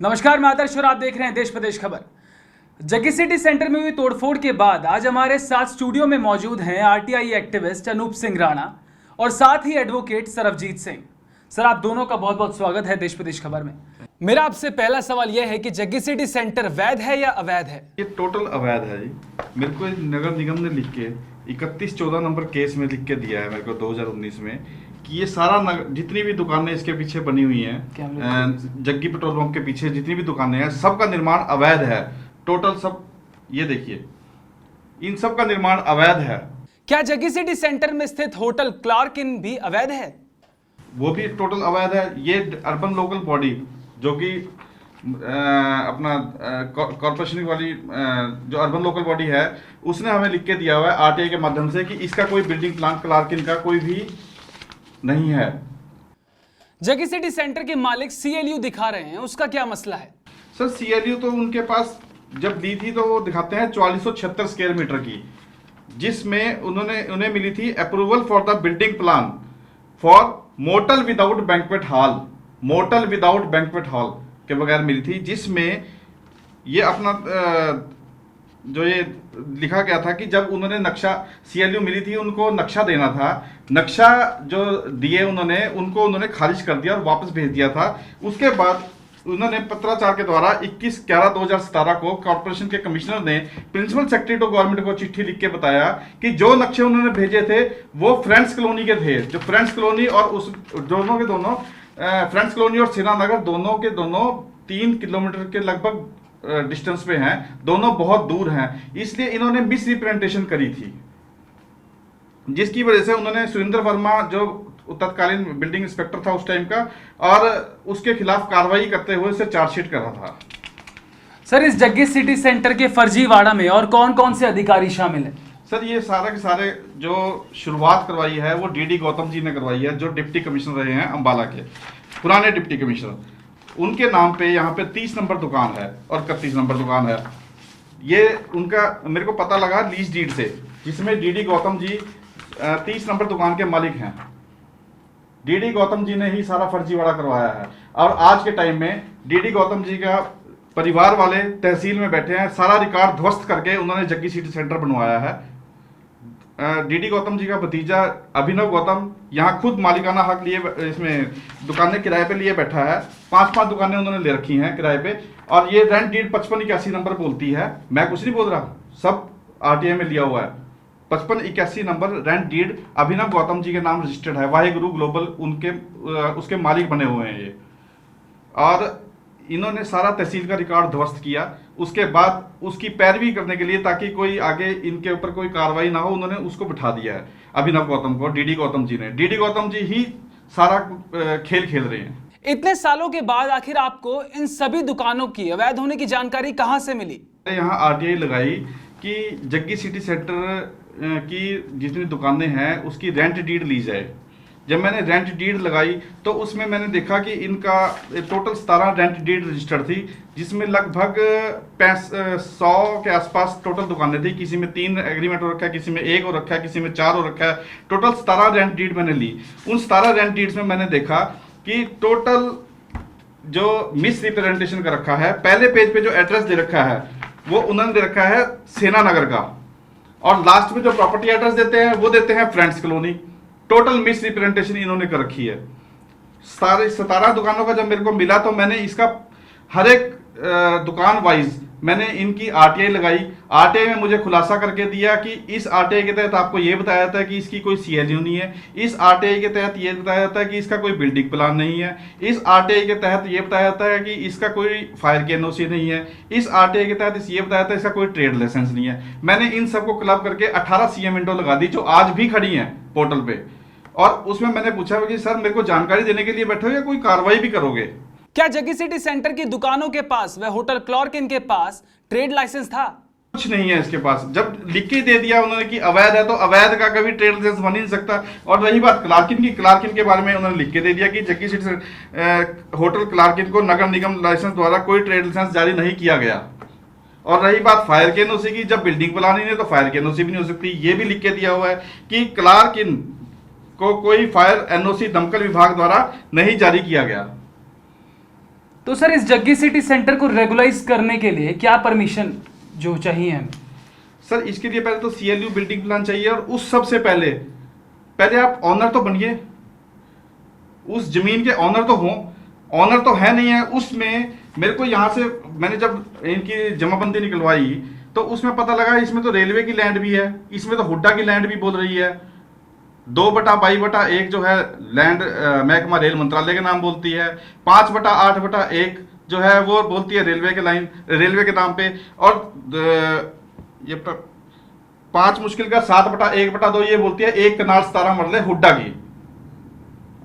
नमस्कार, मैं आदर्श और आप देख रहे हैं देश प्रदेश खबर। जग्गी सिटी सेंटर में हुई तोड़फोड़ के बाद आज हमारे साथ स्टूडियो में मौजूद हैं आरटीआई एक्टिविस्ट अनूप सिंह राणा और साथ ही एडवोकेट सरबजीत सिंह। सर, आप दोनों का बहुत बहुत स्वागत है देश प्रदेश खबर में। मेरा आपसे पहला सवाल यह है कि जग्गी सिटी सेंटर वैध है या अवैध है? ये टोटल अवैध है जी। मेरे को नगर निगम ने लिख के 31/14 नंबर केस में लिख के दिया है मेरे को 2019 में कि ये सारा जितनी भी दुकानें इसके पीछे बनी हुई हैं, जग्गी पेट्रोल पंप के पीछे जितनी भी दुकानें हैं, सबका निर्माण अवैध है। टोटल सब, ये देखिए, इन सब का निर्माण अवैध है। क्या जग्गी सिटी सेंटर में स्थित होटल क्लार्क इन भी अवैध है? वो भी टोटल अवैध है। ये अर्बन लोकल बॉडी जो कि अपना कॉर्पोरेशन वाली जो अर्बन लोकल बॉडी है, उसने हमें लिख के दिया हुआ है आरटीआई के माध्यम से कि इसका कोई बिल्डिंग प्लान क्लार्क इन का कोई भी नहीं है। जग्गी सिटी सेंटर के मालिक सीएलयू दिखा रहे हैं, उसका क्या मसला है? सर, सीएलयू तो उनके पास जब दी थी तो वो दिखाते हैं 4476 स्क्वायर मीटर की, जिसमें उन्हें मिली थी approval for the building plan for motel without banquet hall, motel without banquet hall के बगैर मिली थी, जिसमें ये अपना जो ये लिखा गया था कि जब उन्होंने नक्शा, सीएलयू मिली थी उनको नक्शा देना था, नक्शा जो दिए उन्होंने खारिज कर दिया और वापस भेज दिया था। उसके बाद उन्होंने पत्राचार के द्वारा 21/11/2017 को कॉर्पोरेशन के कमिश्नर ने प्रिंसिपल सेक्रेटरी टू गवर्नमेंट को चिट्ठी लिख के बताया कि जो नक्शे उन्होंने भेजे थे वो फ्रेंड्स कॉलोनी के थे। जो फ्रेंड्स कॉलोनी और उस दोनों के दोनों फ्रेंड्स कॉलोनी और सेना नगर दोनों के दोनों 3 किलोमीटर के लगभग डिस्टेंस पे हैं, दोनों बहुत दूर हैं। इसलिए इन्होंने मिस रिप्रेजेंटेशन करी थी, जिसकी वजह से उन्होंने सुरेंद्र वर्मा जो तत्कालीन बिल्डिंग इंस्पेक्टर था उस टाइम का, और उसके खिलाफ कार्रवाई करते हुए उसे चार्जशीट करा था। सर, इस जग्गी सिटी सेंटर के फर्जीवाड़ा में और कौन कौन से अधिकारी शामिल हैं? सर, ये सारे के सारे जो शुरुआत करवाई है वो डीडी गौतम जी ने करवाई है, जो डिप्टी कमिश्नर रहे हैं अंबाला के, पुराने डिप्टी कमिश्नर। उनके नाम पे यहाँ पे 30 नंबर दुकान है और 31 नंबर दुकान है। ये उनका मेरे को पता लगा लीज डीड से, जिसमें डीडी गौतम जी 30 नंबर दुकान के मालिक हैं। डीडी गौतम जी ने ही सारा फर्जीवाड़ा करवाया है, और आज के टाइम में डीडी गौतम जी का परिवार वाले तहसील में बैठे हैं, सारा रिकॉर्ड ध्वस्त करके उन्होंने जग्गी सिटी सेंटर बनवाया है। डीडी गौतम जी का भतीजा अभिनव गौतम यहाँ खुद मालिकाना हक लिए इसमें दुकानें किराए पे लिए बैठा है। 5-5 दुकानें उन्होंने ले रखी हैं किराए पे, और ये रेंट डीड 5581 नंबर बोलती है। मैं कुछ नहीं बोल रहा, सब आरटीआई में लिया हुआ है। 5581 नंबर रेंट डीड अभिनव गौतम जी के नाम रजिस्टर्ड है। वाहेगुरु ग्लोबल उसके मालिक बने हुए हैं ये, और इन्होंने सारा तहसील का रिकॉर्ड ध्वस्त किया। उसके बाद उसकी पैरवी करने के लिए, ताकि कोई आगे इनके ऊपर कोई कार्रवाई ना हो, उन्होंने उसको बिठा दिया है अभिनव गौतम को, डीडी गौतम जी ने। डीडी गौतम जी ही सारा खेल खेल रहे हैं। इतने सालों के बाद आखिर आपको इन सभी दुकानों की अवैध होने की जानकारी कहां से मिली? यहाँ आरटीआई लगाई कि जग्गी सिटी सेंटर की जितनी दुकानें हैं उसकी रेंट डीड ली जाए। जब मैंने रेंट डीड लगाई तो उसमें मैंने देखा कि इनका टोटल 17 रेंट डीड रजिस्टर्ड थी, जिसमें लगभग 100 के आसपास टोटल दुकानें थी। किसी में 3 एग्रीमेंट हो रखा है, किसी में 1 हो रखा है, किसी में 4 हो रखा है। टोटल 17 रेंट डीड मैंने ली। उन 17 रेंट डीड्स में मैंने देखा कि टोटल जो मिस रिप्रेजेंटेशन का रखा है, पहले पेज पे जो एड्रेस दे रखा है वो उन्होंने दे रखा है सेना नगर का, और लास्ट में जो प्रॉपर्टी एड्रेस देते हैं वो देते हैं friends colony. Total miss representation इन्होंने कर रखी है। 17 दुकानों का जब मेरे को मिला तो मैंने इसका हर एक दुकान वाइज मैंने इनकी आरटीआई लगाई। आरटीआई में मुझे खुलासा करके दिया कि इस आरटीआई के तहत आपको ये बताया जाता है कि इसकी कोई सीएलयू नहीं है। इस आरटीआई के तहत ये बताया जाता है कि इसका कोई बिल्डिंग प्लान नहीं है। इस आरटीआई के तहत ये बताया जाता है कि इसका कोई फायर की एनओसी नहीं है। इस आरटीआई के तहत ये बताया जाता है इसका कोई ट्रेड लाइसेंस नहीं है। मैंने इन सबको क्लब करके 18 सीएम विंडो लगा दी, जो आज भी खड़ी हैं पोर्टल पे, और उसमें मैंने पूछा कि सर मेरे को जानकारी देने के लिए बैठे हो या कोई कार्रवाई भी करोगे? क्या जग्गी सिटी सेंटर की दुकानों के पास व होटल क्लार्क इन के पास ट्रेड लाइसेंस था? कुछ नहीं है इसके पास। जब लिख के दे दिया उन्होंने कि अवैध है, तो अवैध का कभी ट्रेड लाइसेंस बन ही नहीं सकता। और रही बात क्लार्किन की, क्लार्किन के बारे में उन्होंने लिख के दे दिया कि जग्गी सिटी होटल क्लार्किन को नगर निगम लाइसेंस द्वारा कोई ट्रेड लाइसेंस जारी नहीं किया गया। और रही बात फायर के एनओसी की, जब बिल्डिंग प्लान ही नहीं तो फायर के एनओसी भी नहीं हो सकती। ये भी लिख के दिया हुआ है कि क्लार्किन को कोई फायर एनओसी दमकल विभाग द्वारा नहीं जारी किया गया। तो सर इस जग्गी सिटी सेंटर को रेगुलाइज करने के लिए क्या परमिशन जो चाहिए हमें? सर इसके लिए पहले तो CLU बिल्डिंग प्लान चाहिए, और उस सबसे पहले आप ऑनर तो बनिए, उस जमीन के ऑनर तो हो। ऑनर तो है नहीं है उसमें। मेरे को यहाँ से मैंने जब इनकी जमाबंदी निकलवाई तो उसमें पता लगा इसमें तो रेलवे की लैंड भी है, इसमें तो हुड्डा की लैंड भी बोल रही है। 2/22/1 जो है लैंड महकमा रेल मंत्रालय के नाम बोलती है, 5/8/1 जो है वो बोलती है रेलवे के नाम पे, और ये 5 मुश्किल का 7/1/2 ये बोलती है 1 कनाल 17 मरले हुड्डा की।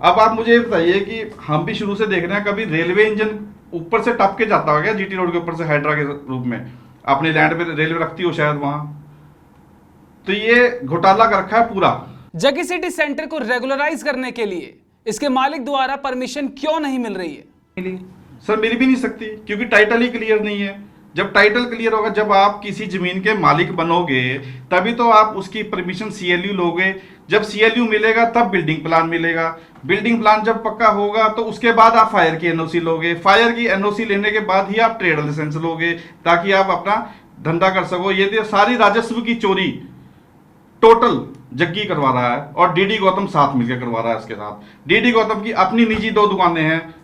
अब आप मुझे बताइए कि हम भी शुरू से देख रहे हैं, कभी रेलवे इंजन ऊपर से टप के जाता होगा GT रोड के ऊपर से हाइड्रा के रूप में, अपनी लैंड पे रेलवे रखती हो शायद वहां, तो ये घोटाला कर रखा है पूरा। जग्गी सिटी सेंटर को रेगुलराइज करने के लिए इसके मालिक द्वारा परमिशन क्यों नहीं मिल रही है? सर मिल भी नहीं सकती, क्योंकि टाइटल ही क्लियर नहीं है। जब टाइटल क्लियर होगा, जब आप किसी जमीन के मालिक बनोगे तभी तो आप उसकी परमिशन CLU लोगे। जब CLU मिलेगा तब बिल्डिंग प्लान मिलेगा। बिल्डिंग प्लान जब पक्का होगा तो उसके बाद आप फायर की NOC लोगे। फायर की NOC लेने के बाद ही आप ट्रेड लाइसेंस लोगे, ताकि आप अपना धंधा कर सको। ये तो सारी राजस्व की चोरी टोटल जग्गी करवा रहा है, और DD गौतम साथ मिलकर करवा रहा है। इसके साथ DD गौतम की अपनी निजी 2 दुकानें हैं,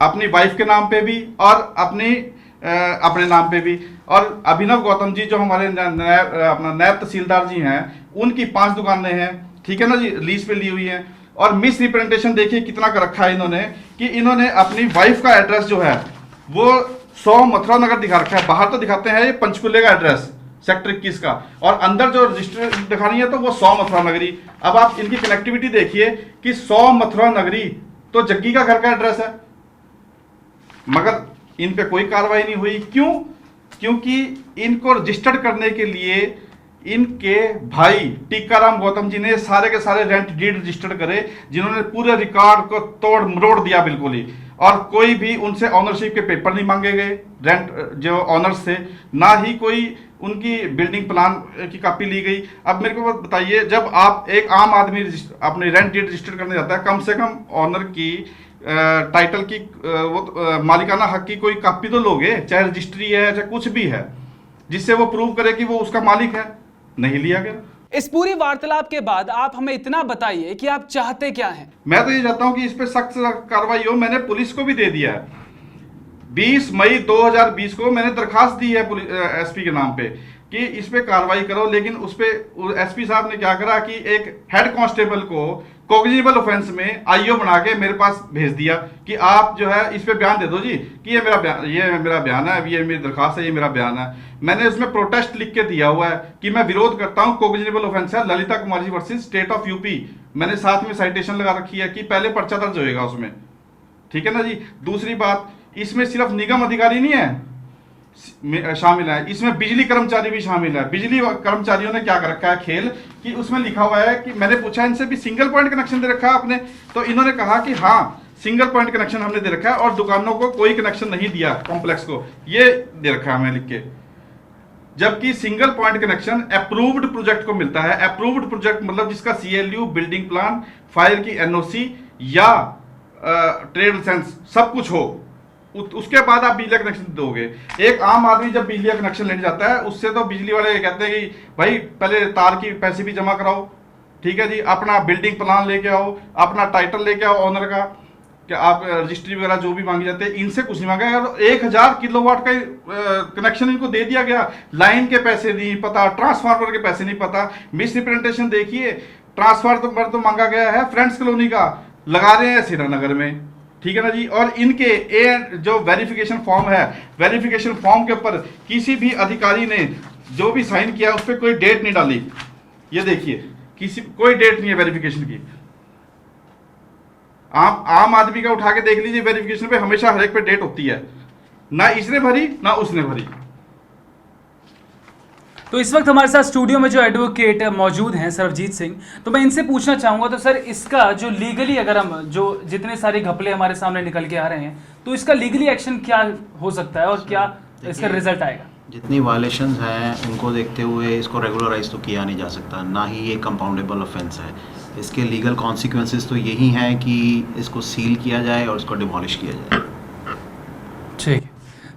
अपनी वाइफ के नाम पे भी और अपने नाम पे भी। और अभिनव गौतम जी जो हमारे अपना नायब तहसीलदार जी हैं, उनकी 5 दुकानें हैं, ठीक है ना जी, लीज पे ली हुई हैं। और मिस रिप्रेजेंटेशन देखिए कितना कर रखा है इन्होंने, कि इन्होंने अपनी वाइफ का एड्रेस जो है वो 100 मथुरा नगर दिखा रखा है। बाहर तो दिखाते हैं ये पंचकुले का एड्रेस सेक्टर 21 का, और अंदर जो रजिस्टर दिखानी है तो वो 100 मथुरा नगरी। अब आप इनकी कनेक्टिविटी देखिए कि 100 मथुरा नगरी तो जग्गी का घर का एड्रेस है, मगर इन पे कोई कार्रवाई नहीं हुई। क्यों? क्योंकि इनको रजिस्टर्ड करने के लिए इनके भाई टीकाराम गौतम जी ने सारे के सारे रेंट डीड रजिस्टर्ड करे, जिन्होंने पूरे रिकॉर्ड को तोड़ मरोड़ दिया बिल्कुल ही। और कोई भी उनसे ऑनरशिप के पेपर नहीं मांगे गए रेंट जो ऑनर्स थे, ना ही कोई उनकी बिल्डिंग प्लान की कॉपी ली गई। अब मेरे को बताइए, जब आप एक आम आदमी अपने रेंट डीड रजिस्टर करने जाता है, कम से कम ऑनर की टाइटल की मालिकाना हक की कोई कॉपी तो लोगे, चाहे रजिस्ट्री है चाहे कुछ भी है, जिससे वो प्रूव करे कि वो उसका मालिक है। नहीं लिया गया। इस पूरी वार्तालाप के बाद आप हमें इतना बताइए कि आप चाहते क्या हैं? मैं तो ये चाहता हूं कि इस पे सख्त कार्रवाई हो। मैंने पुलिस को भी दे दिया है, 20 मई 2020 को मैंने दरखास्त दी है SP के नाम पे कि इस पे कार्रवाई करो। लेकिन उस पे SP साहब ने क्या करा कि एक हेड कांस्टेबल को कॉग्निजेबल ऑफेंस में IO बना के मेरे पास भेज दिया कि आप जो है इस पे बयान दे दो जी, कि ये मेरा बयान है, ये मेरी दरखास्त है, ये मेरा बयान है। मैंने उसमें प्रोटेस्ट लिख के दिया हुआ है कि मैं विरोध करता हूं, कॉग्निजेबल ऑफेंस है Lalita Kumari ji versus state of UP। मैंने साथ में साइटेशन लगा रखी है कि पहले पर्चा दर्ज होएगा उसमें, ठीक है ना जी। दूसरी बात, इसमें सिर्फ निगम अधिकारी नहीं है शामिल है, इसमें बिजली कर्मचारी भी शामिल है। बिजली कर्मचारियों ने क्या कर रखा है खेल कि उसमें लिखा हुआ है कि मैंने पूछा इनसे भी सिंगल पॉइंट कनेक्शन दे रखा है आपने, तो इन्होंने कहा कि हाँ सिंगल पॉइंट कनेक्शन हमने दे रखा है और दुकानों को कोई कनेक्शन नहीं दिया, कॉम्प्लेक्स को ये दे रखा है हमें लिख के। जबकि single point connection approved project को मिलता है। अप्रूव्ड प्रोजेक्ट मतलब जिसका CLU, बिल्डिंग प्लान, फायर की NOC या ट्रेड लाइसेंस सब कुछ हो, उसके बाद आप बिजली कनेक्शन दोगे। एक आम आदमी जब बिजली कनेक्शन लेने जाता है, उससे तो बिजली वाले कहते हैं कि भाई पहले तार की पैसे भी जमा कराओ, ठीक है जी, अपना बिल्डिंग प्लान लेके आओ, अपना टाइटल लेके आओ ऑनर का, कि आप रजिस्ट्री वगैरह जो भी मांगी जाते हैं, इनसे कुछ नहीं मांगा गया। 1000 किलोवाट का कनेक्शन इनको दे दिया गया, लाइन के पैसे नहीं पता, ट्रांसफार्मर के पैसे नहीं पता। मिस रिप्रेजेंटेशन देखिए, ट्रांसफार्मर तो मांगा गया है फ्रेंड्स कॉलोनी का, लगा रहे हैं श्रीनगर में, ठीक है ना जी। और इनके जो वेरिफिकेशन फॉर्म है, वेरिफिकेशन फॉर्म के ऊपर किसी भी अधिकारी ने जो भी साइन किया उस पर कोई डेट नहीं डाली। ये देखिए, कोई डेट नहीं है वेरिफिकेशन की। आम आदमी का उठा के देख लीजिए, वेरिफिकेशन पे हमेशा हर एक पे डेट होती है, ना इसने भरी ना उसने भरी। तो इस वक्त हमारे साथ स्टूडियो में जो एडवोकेट मौजूद हैं सरबजीत सिंह, तो मैं इनसे पूछना चाहूँगा, तो सर इसका जो लीगली, अगर हम जो जितने सारे घपले हमारे सामने निकल के आ रहे हैं, तो इसका लीगली एक्शन क्या हो सकता है और क्या इसका रिजल्ट आएगा? जितनी वायलेशंस हैं उनको देखते हुए इसको रेगुलराइज तो किया नहीं जा सकता, ना ही ये कंपाउंडेबल ऑफेंस है। इसके लीगल कॉन्सिक्वेंसेस तो यही हैं कि इसको सील किया जाए और इसको डिमोलिश किया जाए।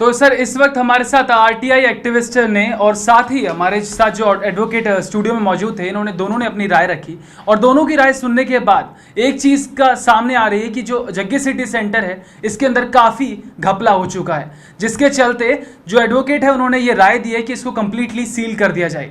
तो सर इस वक्त हमारे साथ आरटीआई एक्टिविस्ट ने और साथ ही हमारे साथ जो एडवोकेट स्टूडियो में मौजूद थे, इन्होंने दोनों ने अपनी राय रखी और दोनों की राय सुनने के बाद एक चीज का सामने आ रही है कि जो जग्गी सिटी सेंटर है इसके अंदर काफी घपला हो चुका है, जिसके चलते जो एडवोकेट है उन्होंने ये राय दी है कि इसको कंप्लीटली सील कर दिया जाए।